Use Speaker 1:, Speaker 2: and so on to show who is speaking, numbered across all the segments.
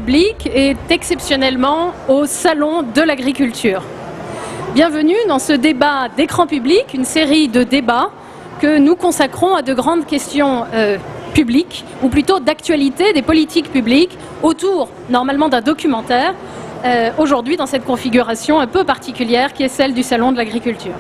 Speaker 1: public est exceptionnellement au Salon de l'agriculture. Bienvenue dans ce débat d'écran public, une série de débats que nous consacrons à de grandes questions publiques, ou plutôt d'actualité des politiques publiques, autour normalement d'un documentaire, aujourd'hui dans cette configuration un peu particulière qui est celle du Salon de l'agriculture.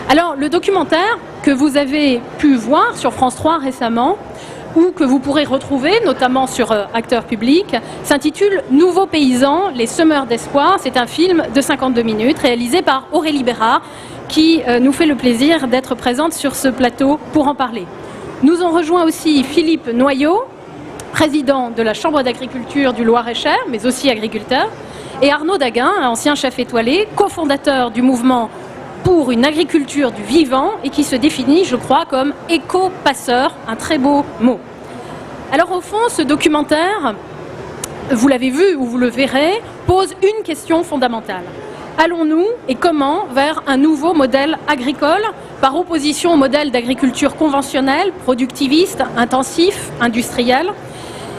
Speaker 1: Alors le documentaire que vous avez pu voir sur France 3 récemment, ou que vous pourrez retrouver notamment sur Acteurs Publics, s'intitule « Nouveaux paysans, les semeurs d'espoir ». C'est un film de 52 minutes réalisé par Aurélie Bérard qui nous fait le plaisir d'être présente sur ce plateau pour en parler. Nous ont rejoint aussi Philippe Noyau, président de la Chambre d'agriculture du Loir-et-Cher, mais aussi agriculteur, et Arnaud Daguin, ancien chef étoilé, cofondateur du mouvement pour une agriculture du vivant et qui se définit, je crois, comme éco-passeur, un très beau mot. Alors au fond, ce documentaire, vous l'avez vu ou vous le verrez, pose une question fondamentale. Allons-nous et comment vers un nouveau modèle agricole par opposition au modèle d'agriculture conventionnelle, productiviste, intensif, industriel,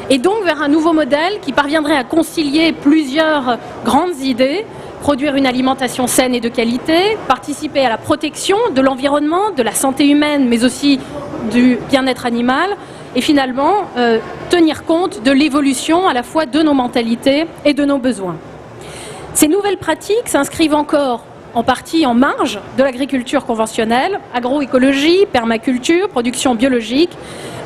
Speaker 1: et donc vers un nouveau modèle qui parviendrait à concilier plusieurs grandes idées, produire une alimentation saine et de qualité, participer à la protection de l'environnement, de la santé humaine, mais aussi du bien-être animal, et finalement tenir compte de l'évolution à la fois de nos mentalités et de nos besoins. Ces nouvelles pratiques s'inscrivent encore en partie en marge de l'agriculture conventionnelle, agroécologie, permaculture, production biologique.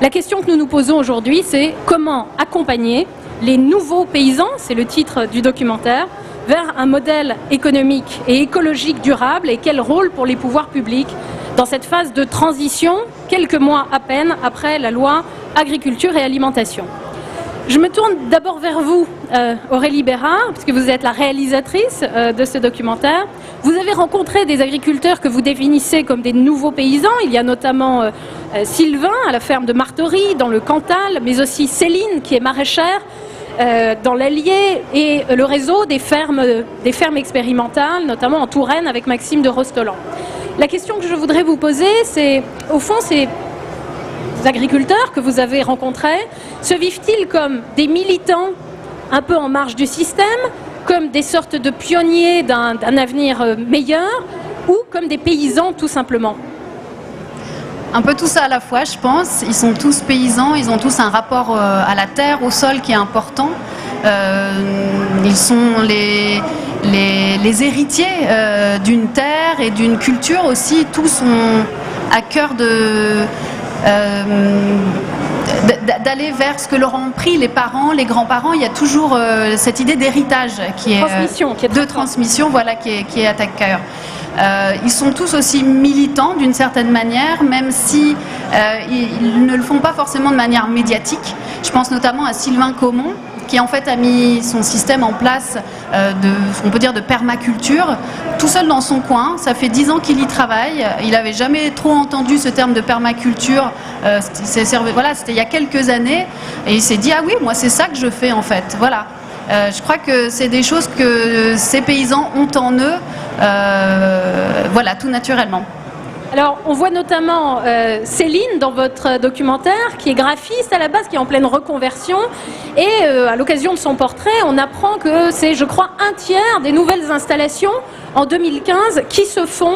Speaker 1: La question que nous nous posons aujourd'hui, c'est comment accompagner les nouveaux paysans, c'est le titre du documentaire, vers un modèle économique et écologique durable et quel rôle pour les pouvoirs publics dans cette phase de transition, quelques mois à peine après la loi agriculture et alimentation. Je me tourne d'abord vers vous, Aurélie Bérard, puisque vous êtes la réalisatrice de ce documentaire. Vous avez rencontré des agriculteurs que vous définissez comme des nouveaux paysans. Il y a notamment Sylvain à la ferme de Martory, dans le Cantal, mais aussi Céline qui est maraîchère dans l'Allier, et le réseau des fermes expérimentales, notamment en Touraine avec Maxime de Rostolan. La question que je voudrais vous poser, c'est, au fond, ces agriculteurs que vous avez rencontrés, se vivent-ils comme des militants un peu en marge du système, comme des sortes de pionniers d'un avenir meilleur, ou comme des paysans tout simplement?
Speaker 2: Un peu tout ça à la fois, je pense. Ils sont tous paysans, ils ont tous un rapport à la terre, au sol qui est important. Ils sont les héritiers d'une terre et d'une culture aussi. Tous ont à cœur d'aller vers ce que leur ont pris les parents, les grands-parents. Il y a toujours cette idée d'héritage qui est de transmission, voilà, qui est à cœur. Ils sont tous aussi militants d'une certaine manière, même si ils ne le font pas forcément de manière médiatique. Je pense notamment à Sylvain Caumont, qui en fait a mis son système en place on peut dire de permaculture, tout seul dans son coin. Ça fait 10 ans qu'il y travaille. Il n'avait jamais trop entendu ce terme de permaculture. Voilà, c'était il y a quelques années. Et il s'est dit, ah oui, moi c'est ça que je fais en fait. Voilà. Je crois que c'est des choses que ces paysans ont en eux, voilà, tout naturellement.
Speaker 1: Alors, on voit notamment Céline dans votre documentaire, qui est graphiste à la base, qui est en pleine reconversion. Et à l'occasion de son portrait, on apprend que c'est, je crois, un tiers des nouvelles installations en 2015 qui se font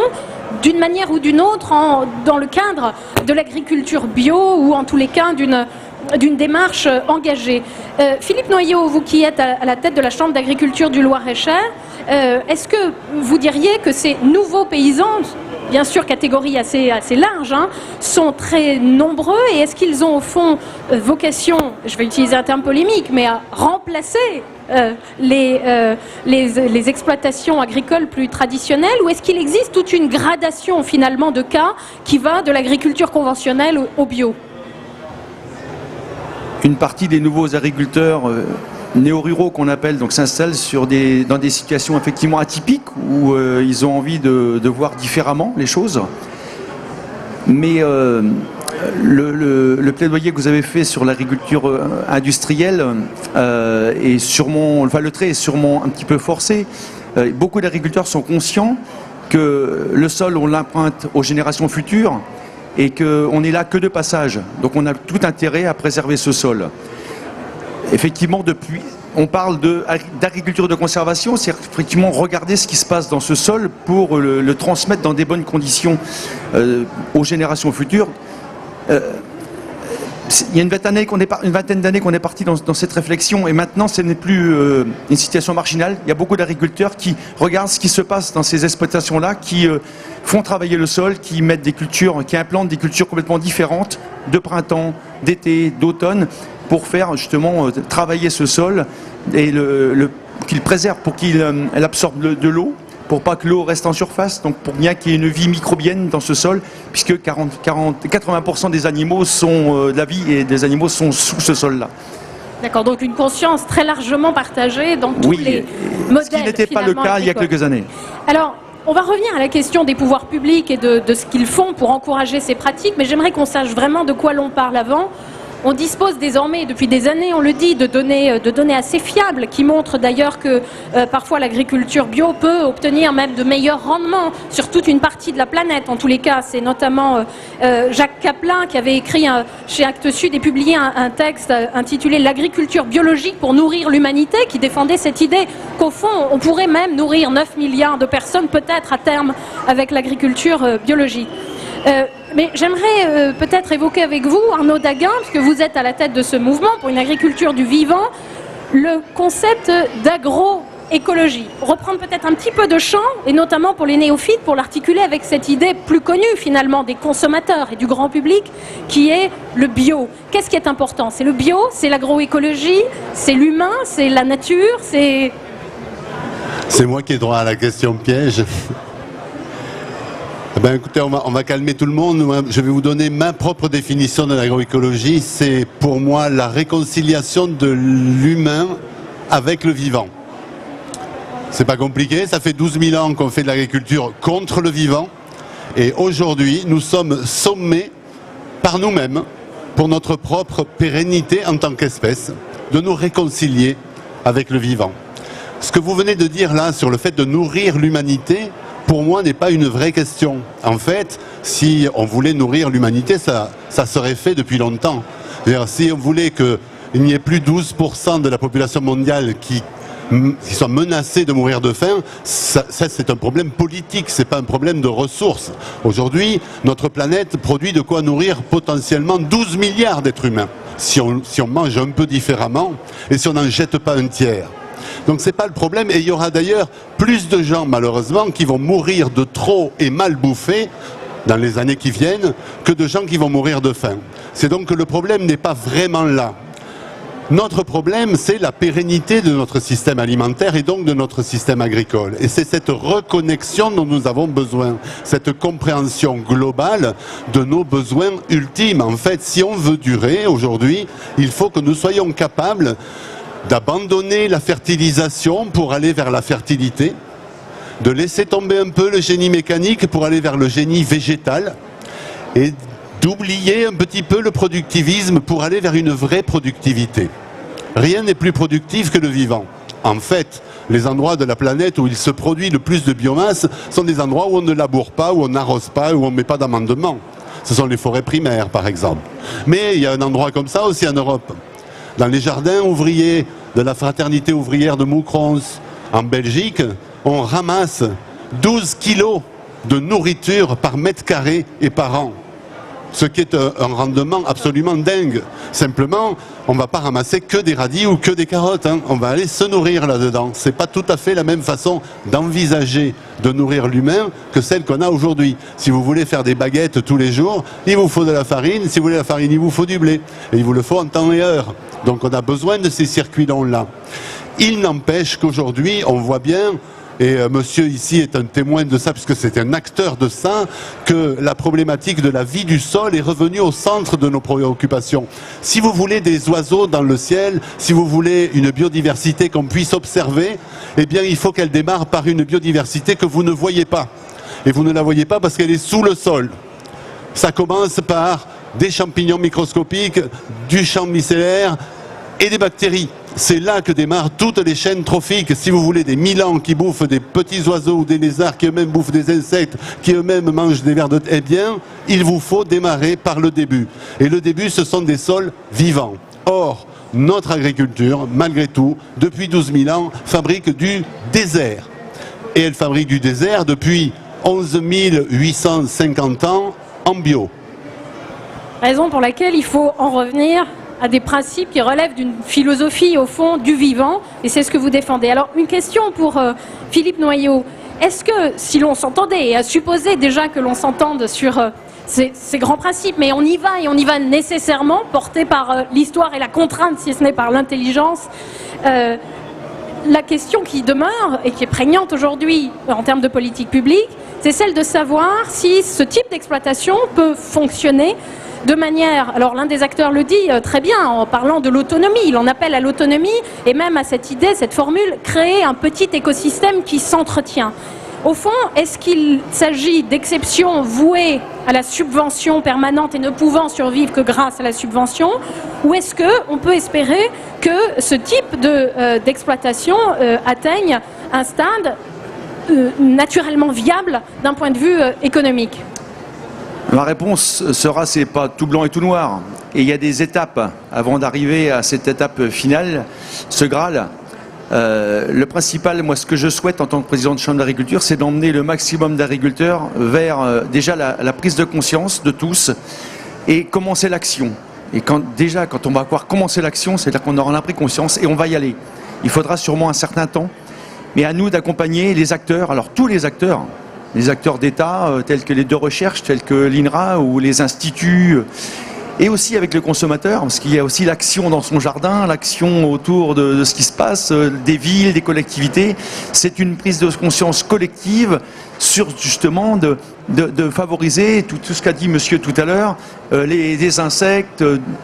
Speaker 1: d'une manière ou d'une autre dans le cadre de l'agriculture bio ou en tous les cas d'une démarche engagée. Philippe Noyau, vous qui êtes à la tête de la Chambre d'agriculture du Loir-et-Cher, est-ce que vous diriez que ces nouveaux paysans, bien sûr catégorie assez large, hein, sont très nombreux, et est-ce qu'ils ont au fond vocation, je vais utiliser un terme polémique, mais à remplacer les exploitations agricoles plus traditionnelles, ou est-ce qu'il existe toute une gradation finalement de cas qui va de l'agriculture conventionnelle au bio?
Speaker 3: Une partie des nouveaux agriculteurs néo-ruraux qu'on appelle donc s'installent dans des situations effectivement atypiques où ils ont envie de voir différemment les choses. Mais le plaidoyer que vous avez fait sur l'agriculture industrielle est sûrement, enfin le trait est sûrement un petit peu forcé. Beaucoup d'agriculteurs sont conscients que le sol, on l'emprunte aux générations futures et qu'on n'est là que de passage. Donc on a tout intérêt à préserver ce sol. Effectivement, depuis on parle d'agriculture de conservation, c'est effectivement regarder ce qui se passe dans ce sol pour le transmettre dans des bonnes conditions aux générations futures. Il y a une vingtaine d'années qu'on est parti dans cette réflexion, et maintenant ce n'est plus une situation marginale. Il y a beaucoup d'agriculteurs qui regardent ce qui se passe dans ces exploitations-là, qui font travailler le sol, qui mettent des cultures, qui implantent des cultures complètement différentes, de printemps, d'été, d'automne, pour faire justement travailler ce sol et qu'il préserve, pour qu'il absorbe de l'eau, pour pas que l'eau reste en surface, donc pour bien qu'il y ait une vie microbienne dans ce sol, puisque 80% des animaux sont de la vie et des animaux sont sous ce sol-là.
Speaker 1: D'accord, donc une conscience très largement partagée dans tous les modèles.
Speaker 3: Ce qui n'était pas le cas il y a quelques années.
Speaker 1: Alors, on va revenir à la question des pouvoirs publics et de ce qu'ils font pour encourager ces pratiques, mais j'aimerais qu'on sache vraiment de quoi l'on parle avant. On dispose désormais, depuis des années, on le dit, de données assez fiables, qui montrent d'ailleurs que parfois l'agriculture bio peut obtenir même de meilleurs rendements sur toute une partie de la planète. En tous les cas, c'est notamment Jacques Caplin qui avait écrit chez Actes Sud et publié un texte intitulé « L'agriculture biologique pour nourrir l'humanité », qui défendait cette idée qu'au fond, on pourrait même nourrir 9 milliards de personnes, peut-être à terme, avec l'agriculture biologique. Mais j'aimerais peut-être évoquer avec vous, Arnaud Daguin, puisque vous êtes à la tête de ce mouvement pour une agriculture du vivant, le concept d'agroécologie. Reprendre peut-être un petit peu de champ, et notamment pour les néophytes, pour l'articuler avec cette idée plus connue finalement des consommateurs et du grand public, qui est le bio. Qu'est-ce qui est important? C'est le bio, c'est l'agroécologie, c'est l'humain, c'est la nature, c'est...
Speaker 4: C'est moi qui ai droit à la question piège. Ben écoutez, on va calmer tout le monde. Je vais vous donner ma propre définition de l'agroécologie. C'est pour moi la réconciliation de l'humain avec le vivant. C'est pas compliqué, ça fait 12 000 ans qu'on fait de l'agriculture contre le vivant. Et aujourd'hui, nous sommes sommés par nous-mêmes, pour notre propre pérennité en tant qu'espèce, de nous réconcilier avec le vivant. Ce que vous venez de dire là sur le fait de nourrir l'humanité, pour moi, n'est pas une vraie question. En fait, si on voulait nourrir l'humanité, ça serait fait depuis longtemps. C'est-à-dire, si on voulait qu'il n'y ait plus 12% de la population mondiale qui soit menacée de mourir de faim, ça c'est un problème politique, c'est pas un problème de ressources. Aujourd'hui, notre planète produit de quoi nourrir potentiellement 12 milliards d'êtres humains, si on mange un peu différemment et si on n'en jette pas un tiers. Donc c'est pas le problème, et il y aura d'ailleurs plus de gens malheureusement qui vont mourir de trop et mal bouffés dans les années qui viennent que de gens qui vont mourir de faim. C'est donc que le problème n'est pas vraiment là. Notre problème, c'est la pérennité de notre système alimentaire et donc de notre système agricole. Et c'est cette reconnexion dont nous avons besoin, cette compréhension globale de nos besoins ultimes. En fait, si on veut durer aujourd'hui, il faut que nous soyons capables d'abandonner la fertilisation pour aller vers la fertilité, de laisser tomber un peu le génie mécanique pour aller vers le génie végétal, et d'oublier un petit peu le productivisme pour aller vers une vraie productivité. Rien n'est plus productif que le vivant. En fait, les endroits de la planète où il se produit le plus de biomasse sont des endroits où on ne laboure pas, où on n'arrose pas, où on ne met pas d'amendement. Ce sont les forêts primaires, par exemple. Mais il y a un endroit comme ça aussi en Europe. Dans les jardins ouvriers de la fraternité ouvrière de Moucrons, en Belgique, on ramasse 12 kilos de nourriture par mètre carré et par an. Ce qui est un rendement absolument dingue. Simplement, on ne va pas ramasser que des radis ou que des carottes, hein. On va aller se nourrir là-dedans. Ce n'est pas tout à fait la même façon d'envisager de nourrir l'humain que celle qu'on a aujourd'hui. Si vous voulez faire des baguettes tous les jours, il vous faut de la farine. Si vous voulez la farine, il vous faut du blé. Et il vous le faut en temps et heure. Donc on a besoin de ces circuits-là. Il n'empêche qu'aujourd'hui, on voit bien, et monsieur ici est un témoin de ça, puisque c'est un acteur de ça, que la problématique de la vie du sol est revenue au centre de nos préoccupations. Si vous voulez des oiseaux dans le ciel, si vous voulez une biodiversité qu'on puisse observer, eh bien il faut qu'elle démarre par une biodiversité que vous ne voyez pas. Et vous ne la voyez pas parce qu'elle est sous le sol. Ça commence par des champignons microscopiques, du champ mycélaire et des bactéries. C'est là que démarrent toutes les chaînes trophiques. Si vous voulez des milans qui bouffent des petits oiseaux ou des lézards qui eux-mêmes bouffent des insectes, qui eux-mêmes mangent des vers de terre, eh bien, il vous faut démarrer par le début. Et le début, ce sont des sols vivants. Or, notre agriculture, malgré tout, depuis 12 000 ans, fabrique du désert. Et elle fabrique du désert depuis 11 850 ans en bio.
Speaker 1: Raison pour laquelle il faut en revenir à des principes qui relèvent d'une philosophie, au fond, du vivant, et c'est ce que vous défendez. Alors, une question pour Philippe Noyau. Est-ce que, si l'on s'entendait, et à supposer déjà que l'on s'entende sur ces grands principes, mais on y va nécessairement, porté par l'histoire et la contrainte, si ce n'est par l'intelligence, la question qui demeure, et qui est prégnante aujourd'hui en termes de politique publique, c'est celle de savoir si ce type d'exploitation peut fonctionner de manière, alors l'un des acteurs le dit très bien en parlant de l'autonomie, il en appelle à l'autonomie et même à cette idée, cette formule, créer un petit écosystème qui s'entretient. Au fond, est-ce qu'il s'agit d'exceptions vouées à la subvention permanente et ne pouvant survivre que grâce à la subvention, ou est-ce qu'on peut espérer que ce type d'exploitation atteigne un stade naturellement viable d'un point de vue économique ?
Speaker 3: Ma réponse sera, c'est pas tout blanc et tout noir. Et il y a des étapes avant d'arriver à cette étape finale, ce Graal. Le principal, moi, ce que je souhaite en tant que président de Chambre d'agriculture, c'est d'emmener le maximum d'agriculteurs vers déjà la prise de conscience de tous et commencer l'action. Et quand on va pouvoir commencer l'action, c'est-à-dire qu'on aura pris conscience et on va y aller. Il faudra sûrement un certain temps, mais à nous d'accompagner les acteurs, alors tous les acteurs d'État, tels que les deux recherches, tels que l'INRA ou les instituts, et aussi avec le consommateur, parce qu'il y a aussi l'action dans son jardin, l'action autour de ce qui se passe, des villes, des collectivités. C'est une prise de conscience collective sur justement de favoriser tout ce qu'a dit monsieur tout à l'heure, les insectes,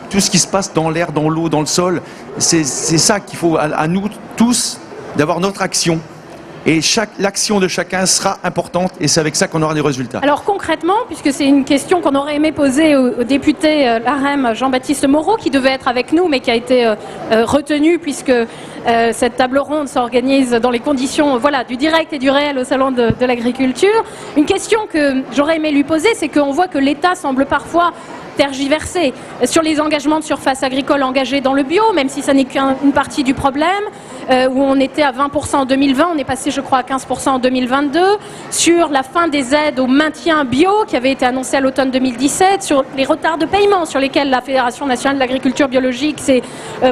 Speaker 3: tout ce qui se passe dans l'air, dans l'eau, dans le sol. C'est ça qu'il faut à nous tous, d'avoir notre action. Et l'action de chacun sera importante et c'est avec ça qu'on aura des résultats. Alors concrètement, puisque c'est une question qu'on aurait aimé poser au député LaREM Jean-Baptiste Moreau, qui devait être avec nous mais qui a été retenu puisque cette table ronde s'organise dans les conditions du direct et du réel au Salon de l'agriculture. Une question que j'aurais aimé lui poser, c'est qu'on voit que l'État semble parfois tergiversé sur les engagements de surface agricole engagés dans le bio, même si ça n'est qu'une partie du problème, où on était à 20% en 2020, on est passé je crois à 15% en 2022, sur la fin des aides au maintien bio qui avait été annoncée à l'automne 2017, sur les retards de paiement sur lesquels la Fédération nationale de l'agriculture biologique s'est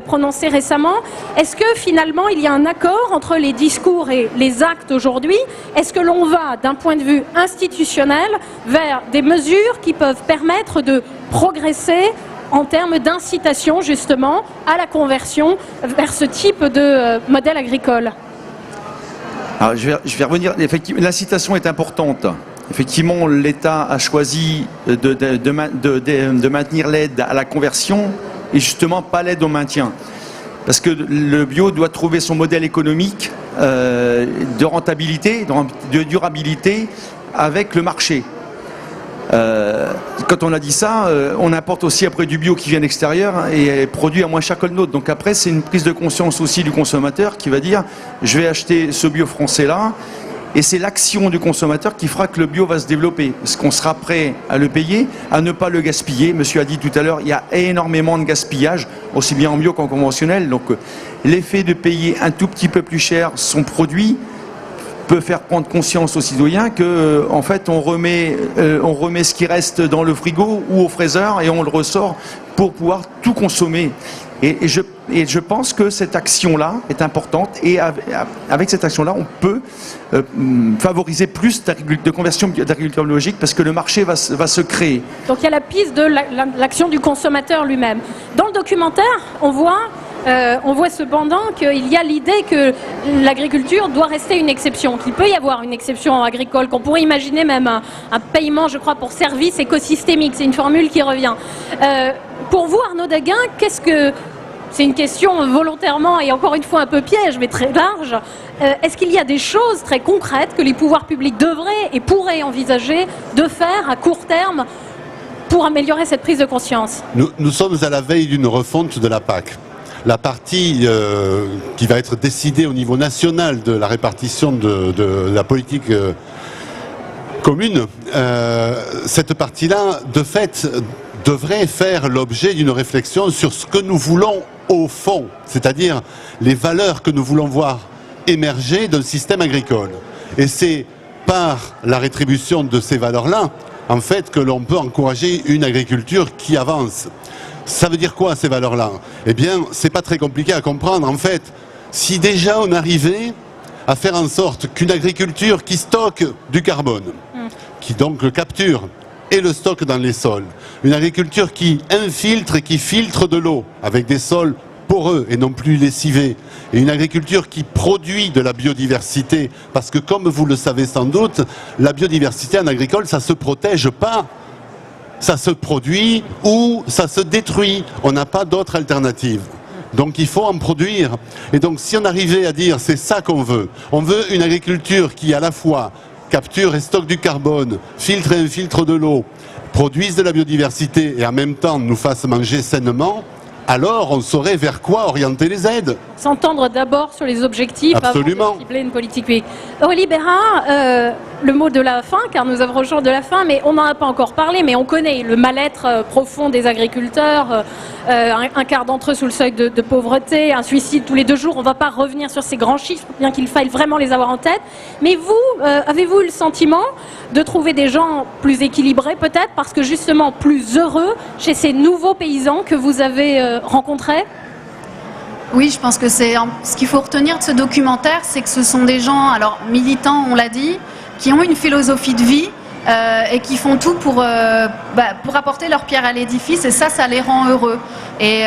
Speaker 3: prononcée récemment. Est-ce que finalement il y a un accord entre les discours et les actes aujourd'hui? Est-ce que l'on va d'un point de vue institutionnel vers des mesures qui peuvent permettre de progresser en termes d'incitation justement à la conversion vers ce type de modèle agricole? Alors, je vais revenir. Effectivement, l'incitation est importante. Effectivement, l'État a choisi de maintenir l'aide à la conversion et justement pas l'aide au maintien. Parce que le bio doit trouver son modèle économique de rentabilité, de durabilité avec le marché. Quand on a dit ça, on importe aussi après du bio qui vient de l'extérieur et est produit à moins cher que le nôtre. Donc après, c'est une prise de conscience aussi du consommateur qui va dire « je vais acheter ce bio français-là » et c'est l'action du consommateur qui fera que le bio va se développer. Parce qu'on sera prêt à le payer, à ne pas le gaspiller. Monsieur a dit tout à l'heure, il y a énormément de gaspillage, aussi bien en bio qu'en conventionnel. Donc l'effet de payer un tout petit peu plus cher son produit peut faire prendre conscience aux citoyens que en fait on remet ce qui reste dans le frigo ou au fraiseur et on le ressort pour pouvoir tout consommer. Et je pense que cette action-là est importante et avec cette action-là on peut favoriser plus de conversion d'agriculture biologique parce que le marché va se créer.
Speaker 1: Donc il y a la piste de l'action du consommateur lui-même. Dans le documentaire, on voit cependant qu'il y a l'idée que l'agriculture doit rester une exception, qu'il peut y avoir une exception agricole, qu'on pourrait imaginer même un paiement, je crois, pour service écosystémique. C'est une formule qui revient. Pour vous, Arnaud Daguin, c'est une question volontairement et encore une fois un peu piège, mais très large. Est-ce qu'il y a des choses très concrètes que les pouvoirs publics devraient et pourraient envisager de faire à court terme pour améliorer cette prise de conscience?
Speaker 4: Nous sommes à la veille d'une refonte de la PAC. La partie qui va être décidée au niveau national de la répartition de la politique commune, cette partie-là, de fait, devrait faire l'objet d'une réflexion sur ce que nous voulons au fond, c'est-à-dire les valeurs que nous voulons voir émerger d'un système agricole. Et c'est par la rétribution de ces valeurs-là, en fait, que l'on peut encourager une agriculture qui avance. Ça veut dire quoi, ces valeurs-là? Eh bien, c'est pas très compliqué à comprendre. En fait, si déjà on arrivait à faire en sorte qu'une agriculture qui stocke du carbone, qui donc le capture et le stocke dans les sols, une agriculture qui infiltre et qui filtre de l'eau avec des sols poreux et non plus lessivés, et une agriculture qui produit de la biodiversité, parce que comme vous le savez sans doute, la biodiversité en agricole, ça se protège pas, ça se produit ou ça se détruit, on n'a pas d'autre alternative. Donc il faut en produire. Et donc si on arrivait à dire c'est ça qu'on veut, on veut une agriculture qui à la fois capture et stocke du carbone, filtre et infiltre de l'eau, produise de la biodiversité et en même temps nous fasse manger sainement, alors on saurait vers quoi orienter les aides.
Speaker 1: S'entendre d'abord sur les objectifs.
Speaker 4: Absolument.
Speaker 1: Avant de cibler une politique publique. Aurélie Bérard, le mot de la fin, car nous approchons de la fin, mais on n'en a pas encore parlé, mais on connaît le mal-être profond des agriculteurs, un quart d'entre eux sous le seuil de pauvreté, un suicide tous les 2 jours. On ne va pas revenir sur ces grands chiffres, bien qu'il faille vraiment les avoir en tête. Mais vous, avez-vous le sentiment de trouver des gens plus équilibrés, peut-être, parce que justement plus heureux chez ces nouveaux paysans que vous avez rencontrés?
Speaker 2: Oui, je pense que c'est ce qu'il faut retenir de ce documentaire, c'est que ce sont des gens, alors militants, on l'a dit, qui ont une philosophie de vie et qui font tout pour apporter leur pierre à l'édifice, et ça les rend heureux. Et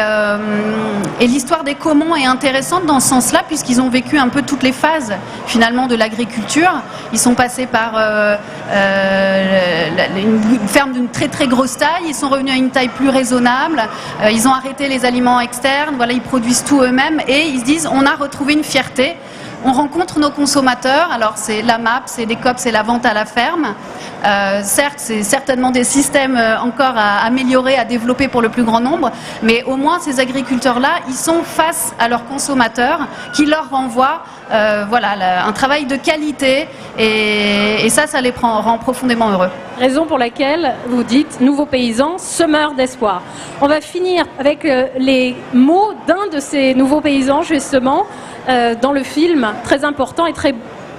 Speaker 2: l'histoire des Caumont est intéressante dans ce sens-là, puisqu'ils ont vécu un peu toutes les phases finalement de l'agriculture. Ils sont passés par une ferme d'une très très grosse taille, ils sont revenus à une taille plus raisonnable, ils ont arrêté les aliments externes, voilà, ils produisent tout eux-mêmes et ils se disent on a retrouvé une fierté. On rencontre nos consommateurs, alors c'est la MAP, c'est les COP, c'est la vente à la ferme. Certes, c'est certainement des systèmes encore à améliorer, à développer pour le plus grand nombre, mais au moins ces agriculteurs-là, ils sont face à leurs consommateurs qui leur renvoient un travail de qualité et ça les rend profondément heureux.
Speaker 1: Raison pour laquelle vous dites nouveaux paysans, semeurs d'espoir. On va finir avec les mots d'un de ces nouveaux paysans justement dans le film, très important et très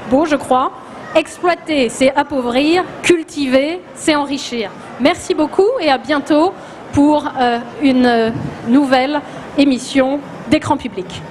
Speaker 1: beau je crois. Exploiter, c'est appauvrir, cultiver, c'est enrichir. Merci beaucoup et à bientôt pour une nouvelle émission d'Écran Public.